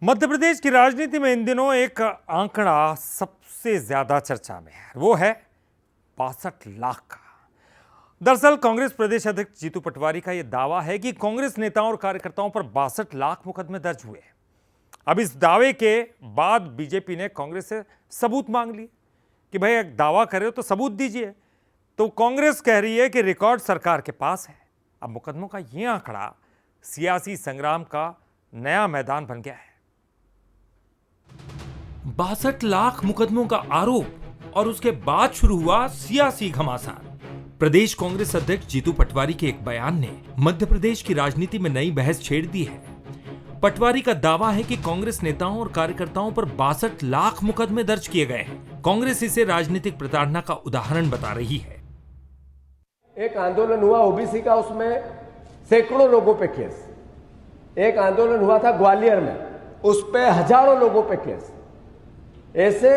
मध्य प्रदेश की राजनीति में इन दिनों एक आंकड़ा सबसे ज्यादा चर्चा में है, वो है 62 लाख का। दरअसल कांग्रेस प्रदेश अध्यक्ष जीतू पटवारी का यह दावा है कि कांग्रेस नेताओं और कार्यकर्ताओं पर 62 लाख मुकदमे दर्ज हुए। अब इस दावे के बाद बीजेपी ने कांग्रेस से सबूत मांग लिए कि भाई एक दावा करे हो तो सबूत दीजिए। तो कांग्रेस कह रही है कि रिकॉर्ड सरकार के पास है। अब मुकदमों का यह आंकड़ा सियासी संग्राम का नया मैदान बन गया है। 62 लाख मुकदमों का आरोप और उसके बाद शुरू हुआ सियासी घमासान। प्रदेश कांग्रेस अध्यक्ष जीतू पटवारी के एक बयान ने मध्य प्रदेश की राजनीति में नई बहस छेड़ दी है। पटवारी का दावा है कि कांग्रेस नेताओं और कार्यकर्ताओं पर 62 लाख मुकदमे दर्ज किए गए हैं। कांग्रेस इसे राजनीतिक प्रताड़ना का उदाहरण बता रही है। एक आंदोलन हुआ ओबीसी का, उसमें सैकड़ों लोगों पे केस। एक आंदोलन हुआ था ग्वालियर में, उस पे हजारों लोगों पे केस। ऐसे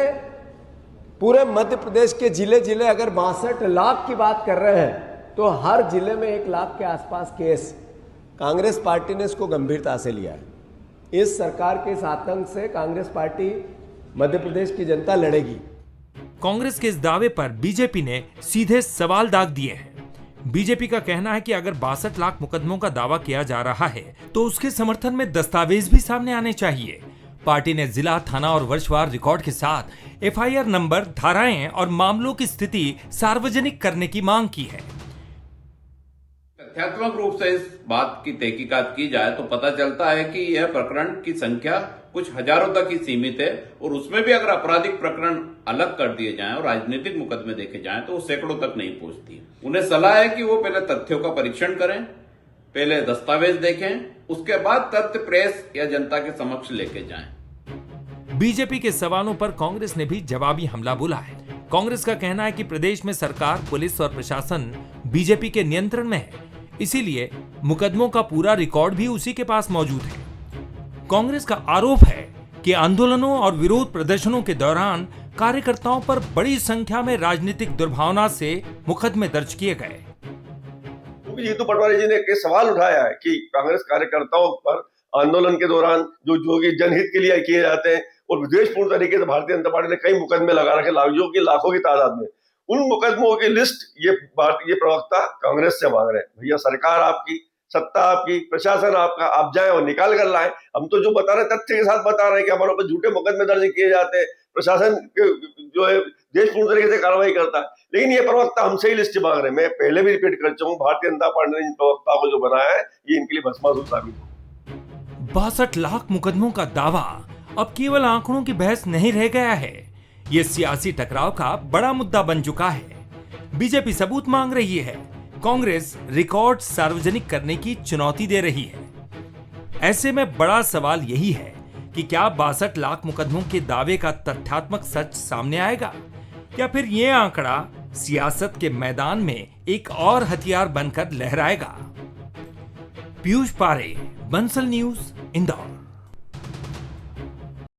पूरे मध्य प्रदेश के जिले जिले अगर 62 लाख की बात कर रहे हैं तो हर जिले में 1 लाख के आसपास केस। कांग्रेस पार्टी ने इसको गंभीरता से लिया है। इस सरकार के इस आतंक से कांग्रेस पार्टी मध्य प्रदेश की जनता लड़ेगी। कांग्रेस के इस दावे पर बीजेपी ने सीधे सवाल दाग दिए हैं। बीजेपी का कहना है कि अगर 62 लाख मुकदमों का दावा किया जा रहा है तो उसके समर्थन में दस्तावेज भी सामने आने चाहिए। पार्टी ने जिला, थाना और वर्षवार रिकॉर्ड के साथ एफआईआर नंबर, धाराएं और मामलों की स्थिति सार्वजनिक करने की मांग की है। तथ्यात्मक रूप से इस बात की तहकीकात की जाए तो पता चलता है कि यह प्रकरण की संख्या कुछ हजारों तक ही सीमित है, और उसमें भी अगर आपराधिक प्रकरण अलग कर दिए जाएं और राजनीतिक मुकदमे देखे जाएं तो वो सैकड़ों तक नहीं पहुंचती। उन्हें सलाह है कि वो पहले तथ्यों का परीक्षण करें, पहले दस्तावेज देखें, उसके बाद तथ्य प्रेस या जनता के समक्ष लेके जाएं। बीजेपी के सवालों पर कांग्रेस ने भी जवाबी हमला बोला है। कांग्रेस का कहना है कि प्रदेश में सरकार, पुलिस और प्रशासन बीजेपी के नियंत्रण में है, इसीलिए मुकदमों का पूरा रिकॉर्ड भी उसी के पास मौजूद है। कांग्रेस का आरोप है कि आंदोलनों और विरोध प्रदर्शनों के दौरान कार्यकर्ताओं पर बड़ी संख्या में राजनीतिक दुर्भावना से मुकदमे दर्ज किए गए। जीतू पटवारी जी ने एक सवाल उठाया है कि कांग्रेस कार्यकर्ताओं पर आंदोलन के दौरान जो कि जनहित के लिए किए जाते हैं और विद्वेषपूर्ण तरीके से भारतीय जनता पार्टी ने कई मुकदमे लगा रखे, जो कि लाखों की तादाद में। उन मुकदमों की लिस्ट ये प्रवक्ता कांग्रेस से मांग रहे हैं। भैया, सरकार आपकी, सत्ता आपकी, प्रशासन आपका, आप जाएं और निकाल कर लाएं। हम तो जो बता रहे हैं तथ्य के साथ बता रहे हैं कि हमारे ऊपर झूठे मुकदमे दर्ज किए जाते हैं, प्रशासन जो है देशपूर्ण तरीके से कार्रवाई करता है, लेकिन ये प्रवक्ता हमसे ही लिस्ट मांग रहे हैं। मैं पहले भी रिपीट कर चुका हूं, भारतीय जनता पार्टी ने इन प्रवक्ता को जो बनाया है ये इनके लिए भस्मासुर साबित हो। 62 लाख मुकदमों का दावा अब केवल आंकड़ों की बहस नहीं रह गया है, ये सियासी टकराव का बड़ा मुद्दा बन चुका है। बीजेपी सबूत मांग रही है, कांग्रेस रिकॉर्ड सार्वजनिक करने की चुनौती दे रही है। ऐसे में बड़ा सवाल यही है कि क्या 62 लाख मुकदमों के दावे का तथ्यात्मक सच सामने आएगा, या फिर यह आंकड़ा सियासत के मैदान में एक और हथियार बनकर लहराएगा। पीयूष पारे, बंसल न्यूज, इंदौर।